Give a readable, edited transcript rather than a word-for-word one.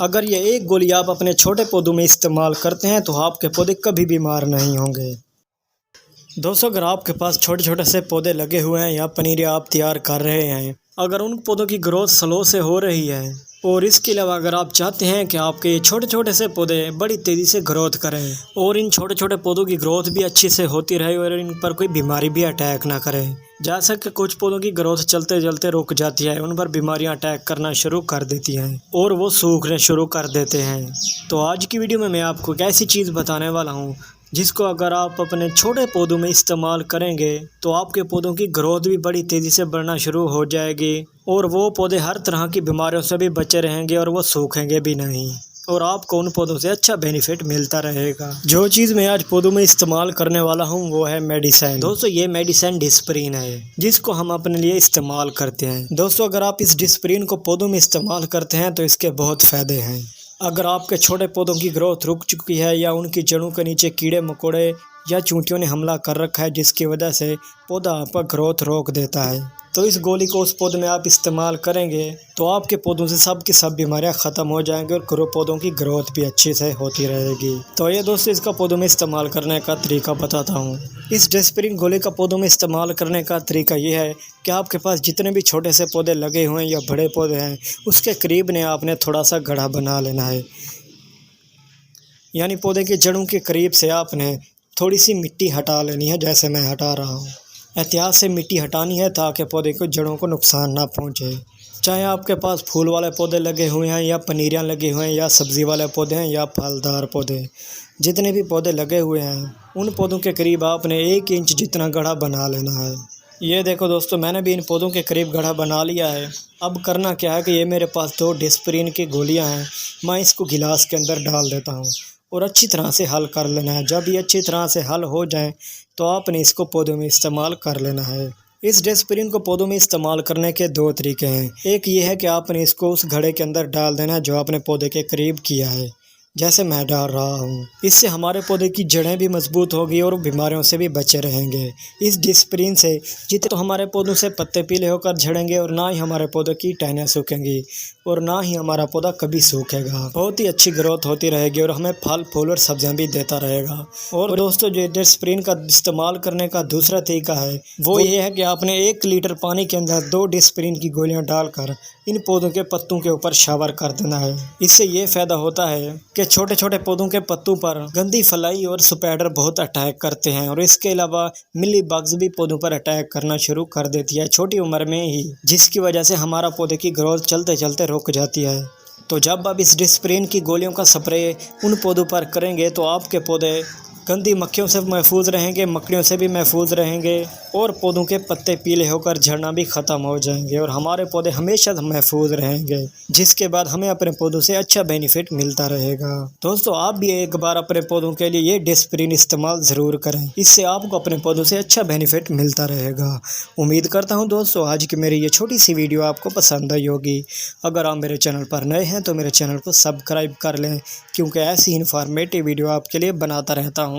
अगर ये एक गोली आप अपने छोटे पौधों में इस्तेमाल करते हैं तो आपके पौधे कभी बीमार नहीं होंगे। दोस्तों, अगर आपके पास छोटे छोटे से पौधे लगे हुए हैं या पनीर आप तैयार कर रहे हैं, अगर उन पौधों की ग्रोथ स्लो से हो रही है और इसके अलावा अगर आप चाहते हैं कि आपके छोटे छोटे से पौधे बड़ी तेज़ी से ग्रोथ करें और इन छोटे छोटे पौधों की ग्रोथ भी अच्छी से होती रहे और इन पर कोई बीमारी भी अटैक ना करे, जैसा कि कुछ पौधों की ग्रोथ चलते चलते रुक जाती है, उन पर बीमारियां अटैक करना शुरू कर देती हैं और वो सूखने शुरू कर देते हैं। तो आज की वीडियो में मैं आपको एक ऐसी चीज़ बताने वाला हूँ जिसको अगर आप अपने छोटे पौधों में इस्तेमाल करेंगे तो आपके पौधों की ग्रोथ भी बड़ी तेज़ी से बढ़ना शुरू हो जाएगी और वो पौधे हर तरह की बीमारियों से भी बचे रहेंगे और वो सूखेंगे भी नहीं और आपको उन पौधों से अच्छा बेनिफिट मिलता रहेगा। जो चीज़ मैं आज पौधों में इस्तेमाल करने वाला हूँ वो है मेडिसिन। दोस्तों, ये मेडिसिन डिस्प्रिन है जिसको हम अपने लिए इस्तेमाल करते हैं। दोस्तों, अगर आप इस डिस्प्रिन को पौधों में इस्तेमाल करते हैं तो इसके बहुत फ़ायदे हैं। अगर आपके छोटे पौधों की ग्रोथ रुक चुकी है या उनकी जड़ों के नीचे कीड़े मकोड़े या चूंटियों ने हमला कर रखा है जिसकी वजह से पौधा आपका ग्रोथ रोक देता है, तो इस गोली को उस पौधे में आप इस्तेमाल करेंगे तो आपके पौधों से सब की सब बीमारियां ख़त्म हो जाएंगी और पौधों की ग्रोथ भी अच्छे से होती रहेगी। तो ये दोस्तों, इसका पौधों में इस्तेमाल करने का तरीका बताता हूँ। इस डिस्प्रिन गोली का पौधों में इस्तेमाल करने का तरीका ये है कि आपके पास जितने भी छोटे से पौधे लगे हुए हैं या बड़े पौधे हैं उसके करीब ने आपने थोड़ा सा गड्ढा बना लेना है, यानी पौधे की जड़ों के करीब से आपने थोड़ी सी मिट्टी हटा लेनी है, जैसे मैं हटा रहा हूँ। एहतियात से मिट्टी हटानी है ताकि पौधे को जड़ों को नुकसान ना पहुँचे। चाहे आपके पास फूल वाले पौधे लगे हुए हैं या पनीरियाँ लगे हुए हैं या सब्ज़ी वाले पौधे हैं या फलदार पौधे, जितने भी पौधे लगे हुए हैं उन पौधों के करीब आपने 1 इंच जितना गड्ढा बना लेना है। ये देखो दोस्तों, मैंने भी इन पौधों के करीब गड्ढा बना लिया है। अब करना क्या है कि ये मेरे पास 2 डिस्प्रिन की गोलियां हैं, मैं इसको गिलास के अंदर डाल देता हूँ और अच्छी तरह से हल कर लेना है। जब ये अच्छी तरह से हल हो जाए तो आपने इसको पौधों में इस्तेमाल कर लेना है। इस डिस्प्रिन को पौधों में इस्तेमाल करने के 2 तरीके हैं। एक ये है कि आपने इसको उस घड़े के अंदर डाल देना है जो आपने पौधे के करीब किया है, जैसे मैं डाल रहा हूँ। इससे हमारे पौधे की जड़ें भी मजबूत होगी और बीमारियों से भी बचे रहेंगे। इस डिस्प्रिन से जितने तो हमारे पौधों से पत्ते पीले होकर झड़ेंगे और ना ही हमारे पौधों की टहनियाँ सूखेंगी और ना ही हमारा पौधा कभी सूखेगा। बहुत ही अच्छी ग्रोथ होती रहेगी और हमें फल फूल और सब्जियां भी देता रहेगा। और दोस्तों, जो डिस्प्रिन का इस्तेमाल करने का दूसरा तरीका है वो ये है कि आपने 1 लीटर पानी के अंदर 2 डिस्प्रिन की गोलियां डालकर इन पौधों के पत्तों के ऊपर शावर कर देना है। इससे ये फ़ायदा होता है कि छोटे छोटे पौधों के पत्तों पर गंदी फलाई और स्पाइडर बहुत अटैक करते हैं और इसके अलावा मिली बग्स भी पौधों पर अटैक करना शुरू कर देती है छोटी उम्र में ही, जिसकी वजह से हमारा पौधे की ग्रोथ चलते चलते रुक जाती है। तो जब आप इस डिस्प्रिन की गोलियों का स्प्रे उन पौधों पर करेंगे तो आपके पौधे गंदी मक्खियों से महफूज रहेंगे, मकड़ियों से भी महफूज रहेंगे और पौधों के पत्ते पीले होकर झड़ना भी ख़त्म हो जाएंगे और हमारे पौधे हमेशा महफूज रहेंगे, जिसके बाद हमें अपने पौधों से अच्छा बेनिफिट मिलता रहेगा। दोस्तों, आप भी एक बार अपने पौधों के लिए ये डिस्प्रिन इस्तेमाल ज़रूर करें, इससे आपको अपने पौधों से अच्छा बेनिफिट मिलता रहेगा। उम्मीद करता हूँ दोस्तों आज की मेरी ये छोटी सी वीडियो आपको पसंद आई होगी। अगर आप मेरे चैनल पर नए हैं तो मेरे चैनल को सब्सक्राइब कर लें, क्योंकि ऐसी इन्फॉर्मेटिव वीडियो आपके लिए बनाता रहता हूँ।